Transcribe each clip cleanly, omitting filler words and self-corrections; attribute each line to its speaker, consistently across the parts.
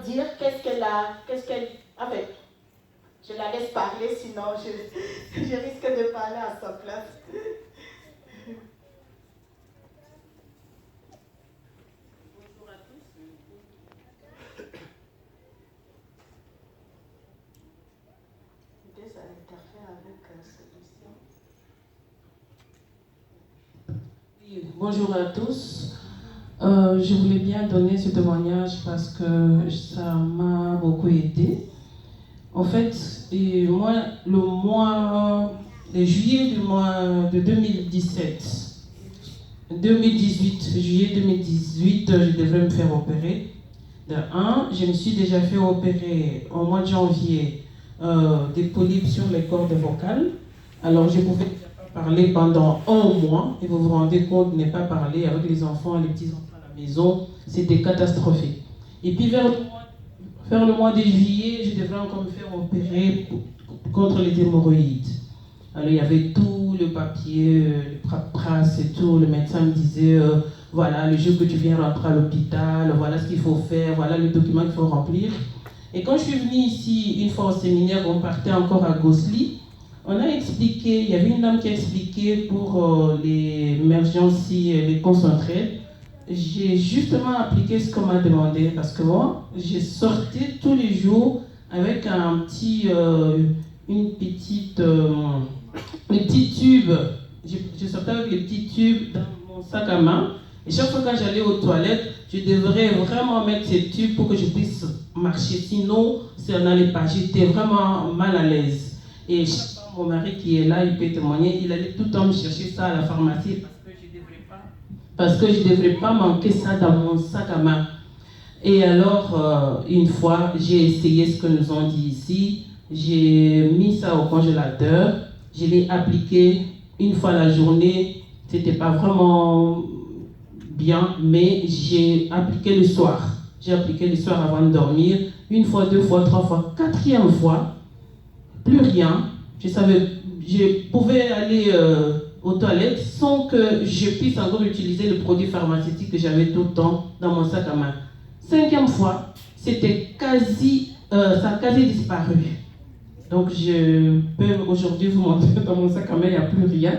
Speaker 1: dire en fait, je la laisse parler, sinon je risque de parler à sa place. Bonjour à tous. Ça interfère avec celui-ci.
Speaker 2: Oui, bonjour à tous. Je voulais bien donner ce témoignage parce que ça m'a beaucoup aidé. En fait, moi, le juillet du mois de 2018, juillet 2018, je devrais me faire opérer. Je me suis déjà fait opérer au mois de janvier des polypes sur les cordes vocales. Alors, je pouvais parler pendant un mois, et vous vous rendez compte, ne pas parler avec les enfants, les petits-enfants à la maison, c'était catastrophique. Et puis vers le mois de juillet, je devrais encore me faire opérer contre les hémorroïdes. Alors il y avait tout le papier, le paperasse et tout, le médecin me disait, voilà, le jour que tu viens rentrer à l'hôpital, voilà ce qu'il faut faire, voilà le document qu'il faut remplir. Et quand je suis venue ici, une fois au séminaire, on partait encore à Gosselies, on a expliqué, il y avait une dame qui a expliqué pour l'émergence, les concentrés. J'ai justement appliqué ce qu'on m'a demandé parce que moi, j'ai sorti tous les jours avec les petits tubes. Je sortais avec les petits tubes dans mon sac à main. Et chaque fois quand j'allais aux toilettes, je devrais vraiment mettre ces tubes pour que je puisse marcher. Sinon, ça n'allait pas. J'étais vraiment mal à l'aise. Et chaque fois, mon mari qui est là, il peut témoigner, il allait tout le temps me chercher ça à la pharmacie parce que je ne devrais pas manquer ça dans mon sac à main. Et alors, une fois, j'ai essayé ce que nous ont dit ici. J'ai mis ça au congélateur. Je l'ai appliqué une fois la journée. C'était pas vraiment bien, mais j'ai appliqué le soir. J'ai appliqué le soir avant de dormir. Une fois, deux fois, trois fois, quatrième fois, plus rien. Je pouvais aller aux toilettes sans que je puisse encore utiliser le produit pharmaceutique que j'avais tout le temps dans mon sac à main. Cinquième fois, ça a quasi disparu. Donc je peux aujourd'hui vous montrer dans mon sac à main, il n'y a plus rien.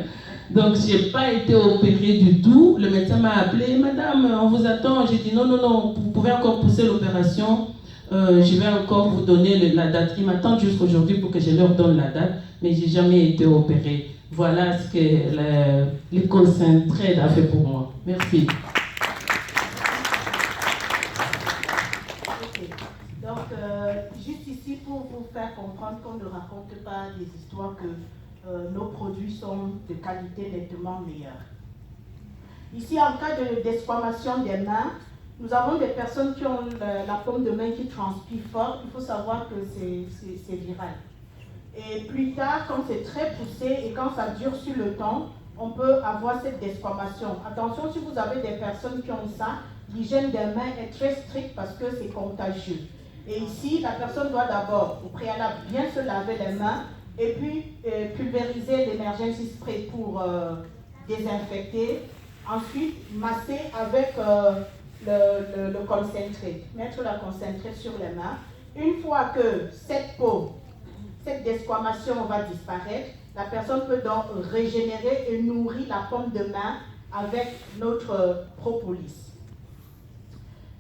Speaker 2: Donc je n'ai pas été opérée du tout. Le médecin m'a appelé, madame, on vous attend. J'ai dit non, vous pouvez encore pousser l'opération. Je vais encore vous donner la date. Ils m'attendent jusqu'aujourd'hui pour que je leur donne la date, mais je n'ai jamais été opérée. Voilà ce que le concentré a fait pour moi. Merci.
Speaker 1: Donc, juste ici pour vous faire comprendre qu'on ne raconte pas des histoires que nos produits sont de qualité nettement meilleure. Ici, en cas de desquamation des mains, nous avons des personnes qui ont la paume de main qui transpire fort. Il faut savoir que c'est viral. Et plus tard, quand c'est très poussé et quand ça dure sur le temps, on peut avoir cette desquamation. Attention, si vous avez des personnes qui ont ça, l'hygiène des mains est très stricte parce que c'est contagieux. Et ici, la personne doit d'abord, au préalable, bien se laver les mains et puis pulvériser l'emergency spray pour désinfecter. Ensuite, masser avec le concentré. Mettre le concentré sur les mains. Une fois que cette desquamation va disparaître, la personne peut donc régénérer et nourrir la paume de main avec notre propolis.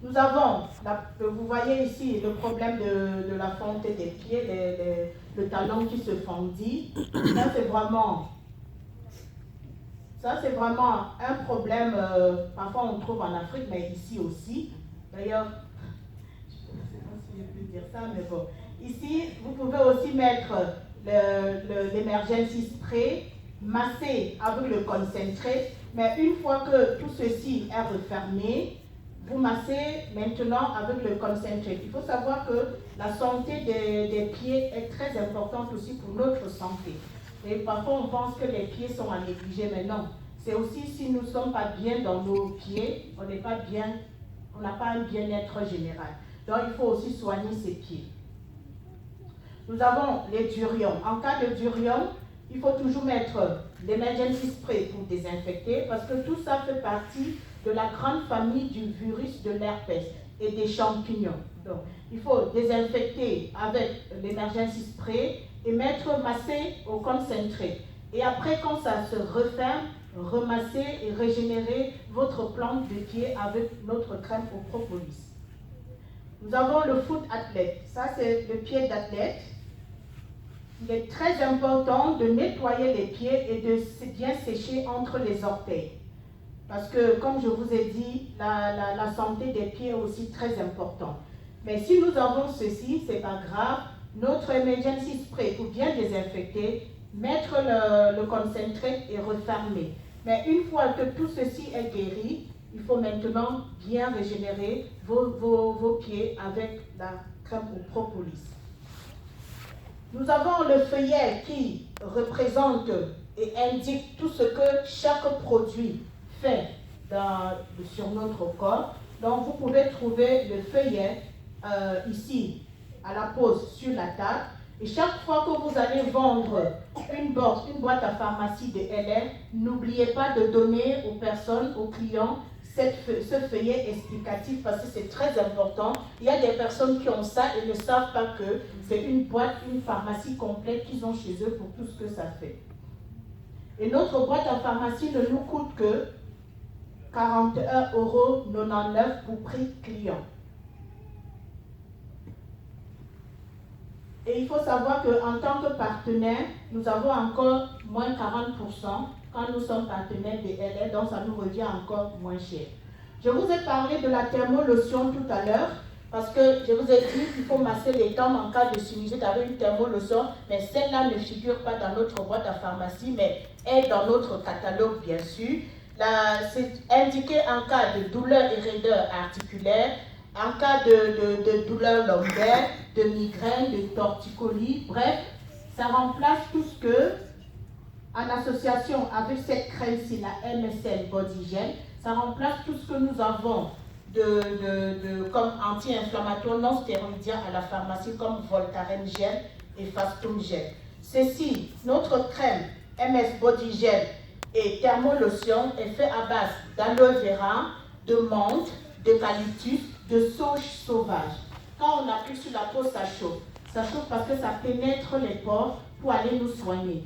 Speaker 1: Nous avons, vous voyez ici le problème de la fonte des pieds, le talon qui se fendit. Ça c'est vraiment un problème, parfois on trouve en Afrique, mais ici aussi. D'ailleurs, je ne sais pas si je peux dire ça, mais bon. Ici, vous pouvez aussi mettre l'emergency spray, masser avec le concentré, mais une fois que tout ceci est refermé, vous massez maintenant avec le concentré. Il faut savoir que la santé des pieds est très importante aussi pour notre santé. Et parfois on pense que les pieds sont à négliger, mais non. C'est aussi si nous ne sommes pas bien dans nos pieds, on n'est pas bien, on n'a pas un bien-être général. Donc il faut aussi soigner ses pieds. Nous avons les durions. En cas de durion, il faut toujours mettre l'emergency spray pour désinfecter parce que tout ça fait partie de la grande famille du virus de l'herpès et des champignons. Donc, il faut désinfecter avec l'emergency spray et masser au concentré. Et après, quand ça se referme, remasser et régénérer votre plante de pied avec notre crème au propolis. Nous avons le foot athlète. Ça, c'est le pied d'athlète. Il est très important de nettoyer les pieds et de bien sécher entre les orteils. Parce que, comme je vous ai dit, la santé des pieds est aussi très importante. Mais si nous avons ceci, ce n'est pas grave. Notre emergency spray pour bien désinfecter, mettre le concentré et refermer. Mais une fois que tout ceci est guéri, il faut maintenant bien régénérer vos pieds avec la crème au propolis. Nous avons le feuillet qui représente et indique tout ce que chaque produit fait sur notre corps. Donc vous pouvez trouver le feuillet ici à la pose sur la table. Et chaque fois que vous allez vendre une boîte à pharmacie de LR, n'oubliez pas de donner aux personnes, aux clients, ce feuillet explicatif parce que c'est très important. Il y a des personnes qui ont ça et ne savent pas que c'est une boîte, une pharmacie complète qu'ils ont chez eux pour tout ce que ça fait. Et notre boîte à pharmacie ne nous coûte que 41,99 € pour prix client. Et il faut savoir qu'en tant que partenaire, nous avons encore moins 40% quand nous sommes partenaires des LR, donc ça nous revient encore moins cher. Je vous ai parlé de la thermolotion tout à l'heure, parce que je vous ai dit qu'il faut masser les tempes en cas de sinusite avec une thermolotion, mais celle-là ne figure pas dans notre boîte à pharmacie, mais est dans notre catalogue bien sûr. C'est indiqué en cas de douleur et raideur articulaire, en cas de douleur lombaire, de migraine, de torticolis, bref, ça remplace tout ce que, en association avec cette crème-ci, la MSL Body Gel, ça remplace tout ce que nous avons comme anti-inflammatoire non stéroïdien à la pharmacie, comme Voltaren Gel et Fastum Gel. Ceci, notre crème MS Body Gel et thermolotion est fait à base d'aloe vera, de menthe, d'eucalyptus, de sauge sauvage. Quand on appuie sur la peau, ça chauffe. Ça chauffe parce que ça pénètre les pores pour aller nous soigner.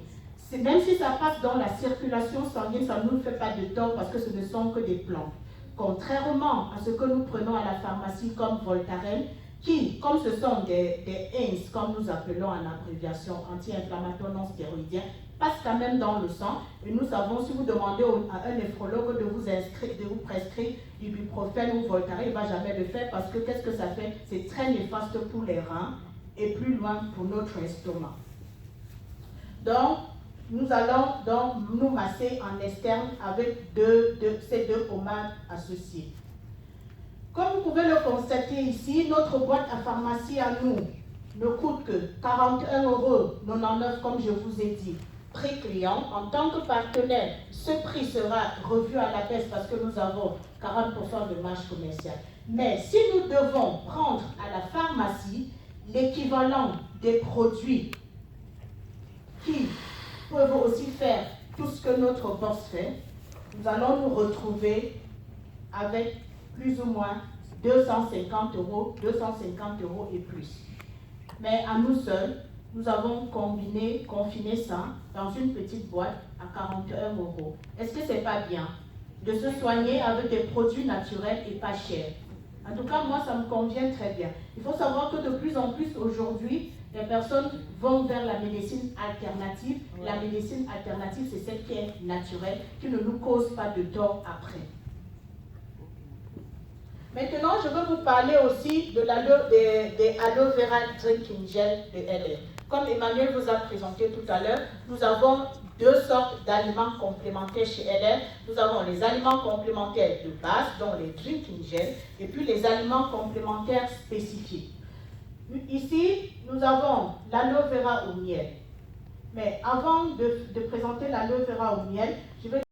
Speaker 1: Même si ça passe dans la circulation sanguine, ça ne nous fait pas de tort parce que ce ne sont que des plantes. Contrairement à ce que nous prenons à la pharmacie comme Voltaren, qui, comme ce sont des AINS, comme nous appelons en abréviation, anti-inflammatoires non stéroïdiens, passent quand même dans le sang. Et nous savons, si vous demandez à un néphrologue de vous prescrire ibuprofène ou Voltaren, il ne va jamais le faire parce que qu'est-ce que ça fait? C'est très néfaste pour les reins et plus loin pour notre estomac. Donc, nous allons donc nous masser en externe avec ces deux pommades associées. Comme vous pouvez le constater ici, notre boîte à pharmacie à nous ne coûte que 41,99 € comme je vous ai dit, prix client. En tant que partenaire, ce prix sera revu à la baisse parce que nous avons 40% de marge commerciale. Mais si nous devons prendre à la pharmacie l'équivalent des produits qui peuvent aussi faire tout ce que notre boss fait, nous allons nous retrouver avec plus ou moins 250 € et plus. Mais à nous seuls, nous avons confiné ça dans une petite boîte à 41 €. Est-ce que c'est pas bien de se soigner avec des produits naturels et pas chers? En tout cas, moi, ça me convient très bien. Il faut savoir que de plus en plus aujourd'hui, les personnes vont vers la médecine alternative. La médecine alternative, c'est celle qui est naturelle, qui ne nous cause pas de tort après. Maintenant, je veux vous parler aussi des Aloe Vera Drinking Gel de LR. Comme Emmanuel vous a présenté tout à l'heure, nous avons deux sortes d'aliments complémentaires chez LR. Nous avons les aliments complémentaires de base, dont les Drinking Gel, et puis les aliments complémentaires spécifiques. Ici, nous avons l'aloe vera au miel. Mais avant de présenter l'aloe vera au miel, je vais